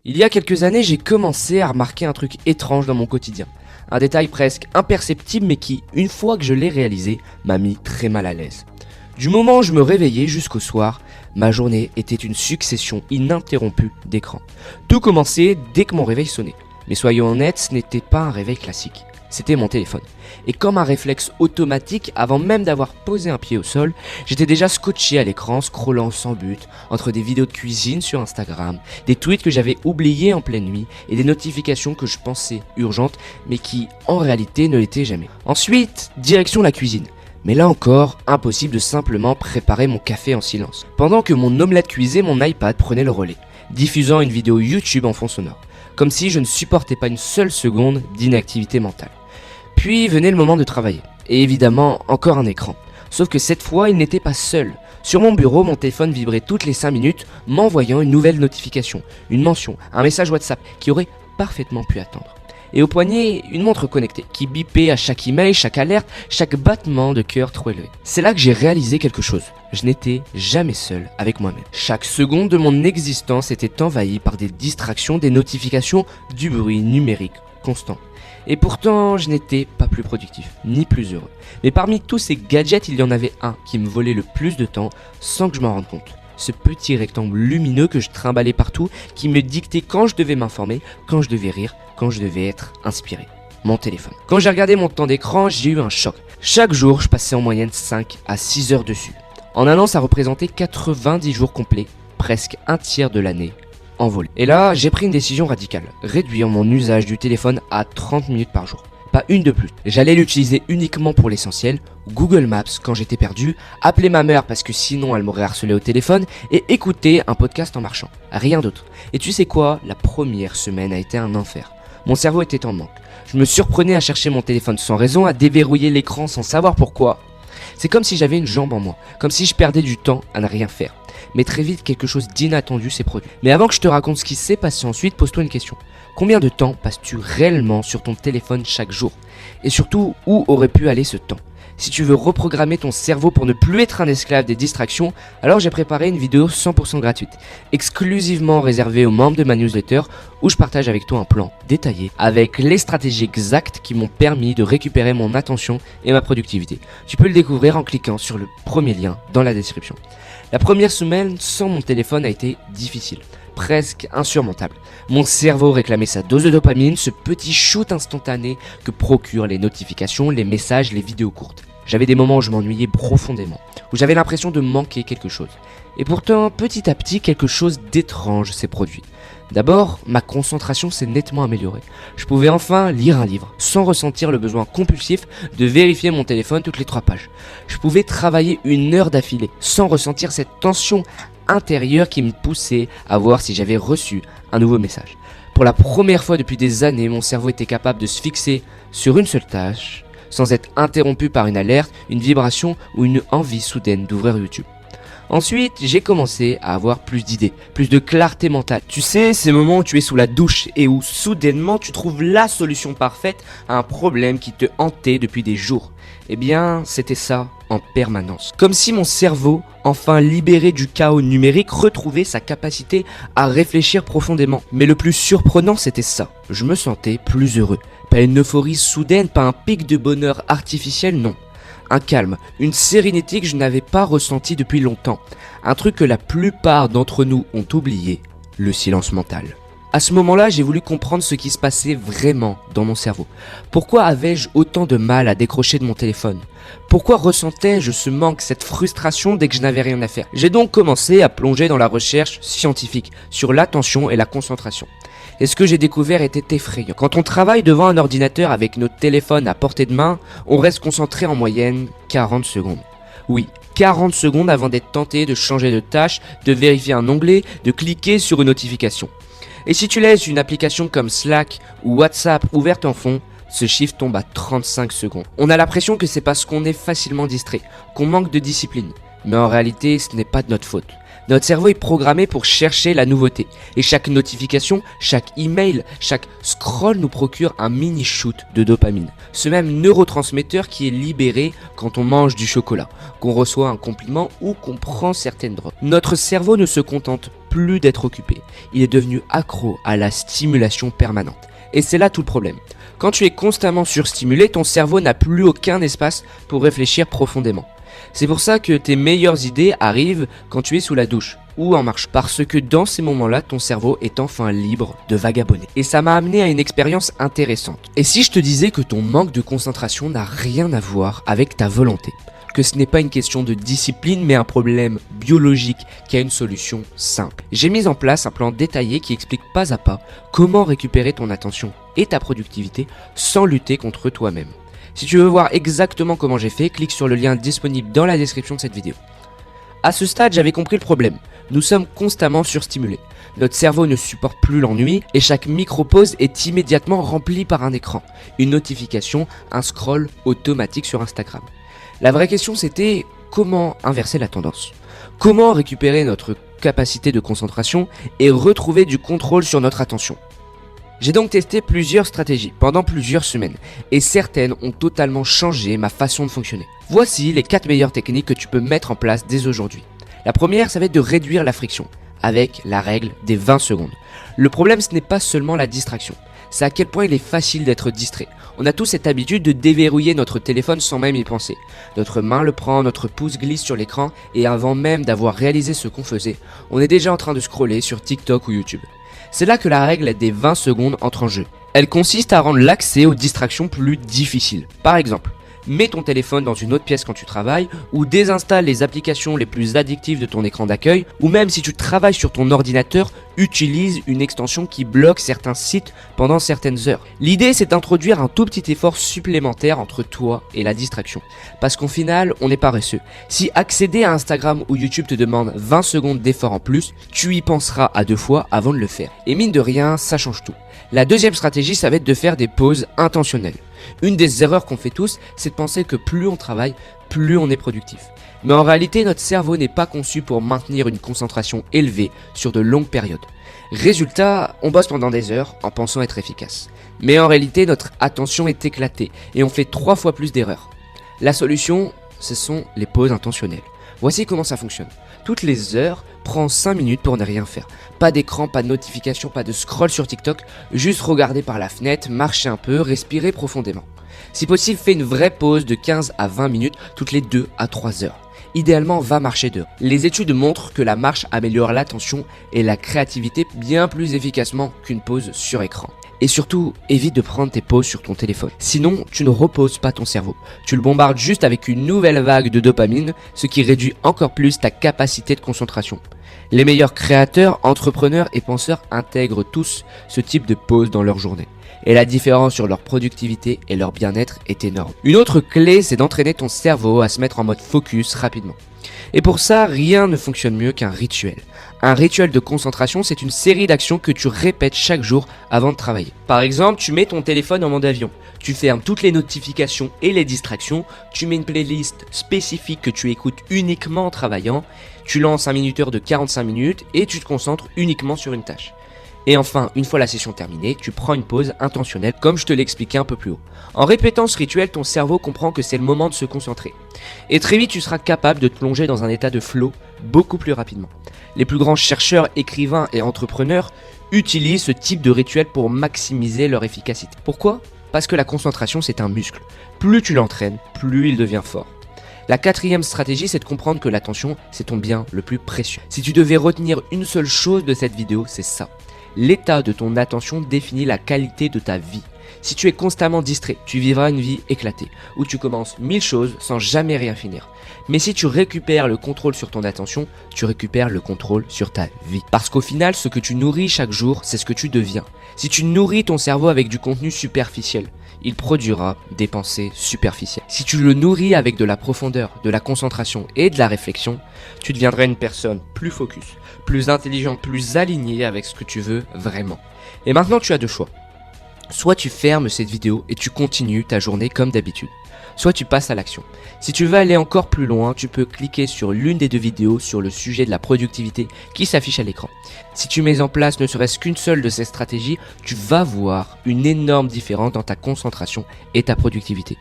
Il y a quelques années, j'ai commencé à remarquer un truc étrange dans mon quotidien. Un détail presque imperceptible mais qui, une fois que je l'ai réalisé, m'a mis très mal à l'aise. Du moment où je me réveillais jusqu'au soir, ma journée était une succession ininterrompue d'écrans. Tout commençait dès que mon réveil sonnait. Mais soyons honnêtes, ce n'était pas un réveil classique. C'était mon téléphone. Et comme un réflexe automatique, avant même d'avoir posé un pied au sol, j'étais déjà scotché à l'écran, scrollant sans but, entre des vidéos de cuisine sur Instagram, des tweets que j'avais oubliés en pleine nuit, et des notifications que je pensais urgentes, mais qui, en réalité, ne l'étaient jamais. Ensuite, direction la cuisine. Mais là encore, impossible de simplement préparer mon café en silence. Pendant que mon omelette cuisait, mon iPad prenait le relais, diffusant une vidéo YouTube en fond sonore, comme si je ne supportais pas une seule seconde d'inactivité mentale. Puis venait le moment de travailler, et évidemment encore un écran. Sauf que cette fois, il n'était pas seul. Sur mon bureau, mon téléphone vibrait toutes les 5 minutes, m'envoyant une nouvelle notification, une mention, un message WhatsApp qui aurait parfaitement pu attendre. Et au poignet, une montre connectée qui bipait à chaque email, chaque alerte, chaque battement de cœur trop élevé. C'est là que j'ai réalisé quelque chose. Je n'étais jamais seul avec moi-même. Chaque seconde de mon existence était envahie par des distractions, des notifications, du bruit numérique constant. Et pourtant, je n'étais pas plus productif, ni plus heureux. Mais parmi tous ces gadgets, il y en avait un qui me volait le plus de temps sans que je m'en rende compte. Ce petit rectangle lumineux que je trimballais partout, qui me dictait quand je devais m'informer, quand je devais rire, quand je devais être inspiré. Mon téléphone. Quand j'ai regardé mon temps d'écran, j'ai eu un choc. Chaque jour, je passais en moyenne 5 à 6 heures dessus. En un an, ça représentait 90 jours complets, presque un tiers de l'année. Envolé. Et là, j'ai pris une décision radicale, réduire mon usage du téléphone à 30 minutes par jour. Pas une de plus. J'allais l'utiliser uniquement pour l'essentiel, Google Maps quand j'étais perdu, appeler ma mère parce que sinon elle m'aurait harcelé au téléphone et écouter un podcast en marchant. Rien d'autre. Et tu sais quoi? La première semaine a été un enfer. Mon cerveau était en manque. Je me surprenais à chercher mon téléphone sans raison, à déverrouiller l'écran sans savoir pourquoi. C'est comme si j'avais une jambe en moi, comme si je perdais du temps à ne rien faire. Mais très vite, quelque chose d'inattendu s'est produit. Mais avant que je te raconte ce qui s'est passé ensuite, pose-toi une question. Combien de temps passes-tu réellement sur ton téléphone chaque jour? Et surtout, où aurait pu aller ce temps? Si tu veux reprogrammer ton cerveau pour ne plus être un esclave des distractions, alors j'ai préparé une vidéo 100% gratuite, exclusivement réservée aux membres de ma newsletter, où je partage avec toi un plan détaillé, avec les stratégies exactes qui m'ont permis de récupérer mon attention et ma productivité. Tu peux le découvrir en cliquant sur le premier lien dans la description. La première semaine sans mon téléphone a été difficile, presque insurmontable. Mon cerveau réclamait sa dose de dopamine, ce petit shoot instantané que procurent les notifications, les messages, les vidéos courtes. J'avais des moments où je m'ennuyais profondément, où j'avais l'impression de manquer quelque chose. Et pourtant, petit à petit, quelque chose d'étrange s'est produit. D'abord, ma concentration s'est nettement améliorée. Je pouvais enfin lire un livre, sans ressentir le besoin compulsif de vérifier mon téléphone toutes les 3 pages. Je pouvais travailler 1 heure d'affilée, sans ressentir cette tension intérieure qui me poussait à voir si j'avais reçu un nouveau message. Pour la première fois depuis des années, mon cerveau était capable de se fixer sur une seule tâche, sans être interrompu par une alerte, une vibration ou une envie soudaine d'ouvrir YouTube. Ensuite, j'ai commencé à avoir plus d'idées, plus de clarté mentale. Tu sais, ces moments où tu es sous la douche et où soudainement tu trouves la solution parfaite à un problème qui te hantait depuis des jours. Eh bien, c'était ça en permanence. Comme si mon cerveau, enfin libéré du chaos numérique, retrouvait sa capacité à réfléchir profondément. Mais le plus surprenant, c'était ça. Je me sentais plus heureux. Pas une euphorie soudaine, pas un pic de bonheur artificiel, non. Un calme, une sérénité que je n'avais pas ressenti depuis longtemps. Un truc que la plupart d'entre nous ont oublié, le silence mental. À ce moment-là, j'ai voulu comprendre ce qui se passait vraiment dans mon cerveau. Pourquoi avais-je autant de mal à décrocher de mon téléphone? Pourquoi ressentais-je ce manque, cette frustration dès que je n'avais rien à faire? J'ai donc commencé à plonger dans la recherche scientifique sur l'attention et la concentration. Et ce que j'ai découvert était effrayant. Quand on travaille devant un ordinateur avec notre téléphone à portée de main, on reste concentré en moyenne 40 secondes. Oui, 40 secondes avant d'être tenté de changer de tâche, de vérifier un onglet, de cliquer sur une notification. Et si tu laisses une application comme Slack ou WhatsApp ouverte en fond, ce chiffre tombe à 35 secondes. On a l'impression que c'est parce qu'on est facilement distrait, qu'on manque de discipline. Mais en réalité, ce n'est pas de notre faute. Notre cerveau est programmé pour chercher la nouveauté. Et chaque notification, chaque email, chaque scroll nous procure un mini shoot de dopamine. Ce même neurotransmetteur qui est libéré quand on mange du chocolat, qu'on reçoit un compliment ou qu'on prend certaines drogues. Notre cerveau ne se contente plus d'être occupé. Il est devenu accro à la stimulation permanente. Et c'est là tout le problème. Quand tu es constamment surstimulé, ton cerveau n'a plus aucun espace pour réfléchir profondément. C'est pour ça que tes meilleures idées arrivent quand tu es sous la douche ou en marche. Parce que dans ces moments-là, ton cerveau est enfin libre de vagabonder. Et ça m'a amené à une expérience intéressante. Et si je te disais que ton manque de concentration n'a rien à voir avec ta volonté ? Que ce n'est pas une question de discipline mais un problème biologique qui a une solution simple. J'ai mis en place un plan détaillé qui explique pas à pas comment récupérer ton attention et ta productivité sans lutter contre toi-même. Si tu veux voir exactement comment j'ai fait, clique sur le lien disponible dans la description de cette vidéo. À ce stade, j'avais compris le problème. Nous sommes constamment surstimulés. Notre cerveau ne supporte plus l'ennui et chaque micro-pause est immédiatement remplie par un écran, une notification, un scroll automatique sur Instagram. La vraie question c'était comment inverser la tendance ? Comment récupérer notre capacité de concentration et retrouver du contrôle sur notre attention ? J'ai donc testé plusieurs stratégies pendant plusieurs semaines et certaines ont totalement changé ma façon de fonctionner. Voici les 4 meilleures techniques que tu peux mettre en place dès aujourd'hui. La première, ça va être de réduire la friction avec la règle des 20 secondes. Le problème, ce n'est pas seulement la distraction, c'est à quel point il est facile d'être distrait. On a tous cette habitude de déverrouiller notre téléphone sans même y penser. Notre main le prend, notre pouce glisse sur l'écran et avant même d'avoir réalisé ce qu'on faisait, on est déjà en train de scroller sur TikTok ou YouTube. C'est là que la règle des 20 secondes entre en jeu. Elle consiste à rendre l'accès aux distractions plus difficiles. Par exemple, mets ton téléphone dans une autre pièce quand tu travailles, ou désinstalle les applications les plus addictives de ton écran d'accueil, ou même si tu travailles sur ton ordinateur, utilise une extension qui bloque certains sites pendant certaines heures. L'idée, c'est d'introduire un tout petit effort supplémentaire entre toi et la distraction. Parce qu'au final, on est paresseux. Si accéder à Instagram ou YouTube te demande 20 secondes d'effort en plus, tu y penseras à 2 fois avant de le faire. Et mine de rien, ça change tout. La deuxième stratégie, ça va être de faire des pauses intentionnelles. Une des erreurs qu'on fait tous, c'est de penser que plus on travaille, plus on est productif. Mais en réalité, notre cerveau n'est pas conçu pour maintenir une concentration élevée sur de longues périodes. Résultat, on bosse pendant des heures en pensant être efficace. Mais en réalité, notre attention est éclatée et on fait 3 fois plus d'erreurs. La solution, ce sont les pauses intentionnelles. Voici comment ça fonctionne. Toutes les heures, prends 5 minutes pour ne rien faire. Pas d'écran, pas de notification, pas de scroll sur TikTok, juste regarder par la fenêtre, marcher un peu, respirer profondément. Si possible, fais une vraie pause de 15 à 20 minutes toutes les 2 à 3 heures. Idéalement, va marcher dehors. Les études montrent que la marche améliore l'attention et la créativité bien plus efficacement qu'une pause sur écran. Et surtout, évite de prendre tes pauses sur ton téléphone. Sinon, tu ne reposes pas ton cerveau. Tu le bombardes juste avec une nouvelle vague de dopamine, ce qui réduit encore plus ta capacité de concentration. Les meilleurs créateurs, entrepreneurs et penseurs intègrent tous ce type de pause dans leur journée. Et la différence sur leur productivité et leur bien-être est énorme. Une autre clé, c'est d'entraîner ton cerveau à se mettre en mode focus rapidement. Et pour ça, rien ne fonctionne mieux qu'un rituel. Un rituel de concentration, c'est une série d'actions que tu répètes chaque jour avant de travailler. Par exemple, tu mets ton téléphone en mode avion. Tu fermes toutes les notifications et les distractions. Tu mets une playlist spécifique que tu écoutes uniquement en travaillant. Tu lances un minuteur de 45 minutes et tu te concentres uniquement sur une tâche. Et enfin, une fois la session terminée, tu prends une pause intentionnelle comme je te l'ai expliqué un peu plus haut. En répétant ce rituel, ton cerveau comprend que c'est le moment de se concentrer. Et très vite, tu seras capable de te plonger dans un état de flow beaucoup plus rapidement. Les plus grands chercheurs, écrivains et entrepreneurs utilisent ce type de rituel pour maximiser leur efficacité. Pourquoi ? Parce que la concentration, c'est un muscle. Plus tu l'entraînes, plus il devient fort. La 4e stratégie, c'est de comprendre que l'attention, c'est ton bien le plus précieux. Si tu devais retenir une seule chose de cette vidéo, c'est ça. L'état de ton attention définit la qualité de ta vie. Si tu es constamment distrait, tu vivras une vie éclatée, où tu commences 1000 choses sans jamais rien finir. Mais si tu récupères le contrôle sur ton attention, tu récupères le contrôle sur ta vie. Parce qu'au final, ce que tu nourris chaque jour, c'est ce que tu deviens. Si tu nourris ton cerveau avec du contenu superficiel, il produira des pensées superficielles. Si tu le nourris avec de la profondeur, de la concentration et de la réflexion, tu deviendras une personne plus focus, plus intelligente, plus alignée avec ce que tu veux vraiment. Et maintenant, tu as 2 choix. Soit tu fermes cette vidéo et tu continues ta journée comme d'habitude. soit tu passes à l'action. Si tu veux aller encore plus loin, tu peux cliquer sur l'une des deux vidéos sur le sujet de la productivité qui s'affiche à l'écran. Si tu mets en place ne serait-ce qu'une seule de ces stratégies, tu vas voir une énorme différence dans ta concentration et ta productivité.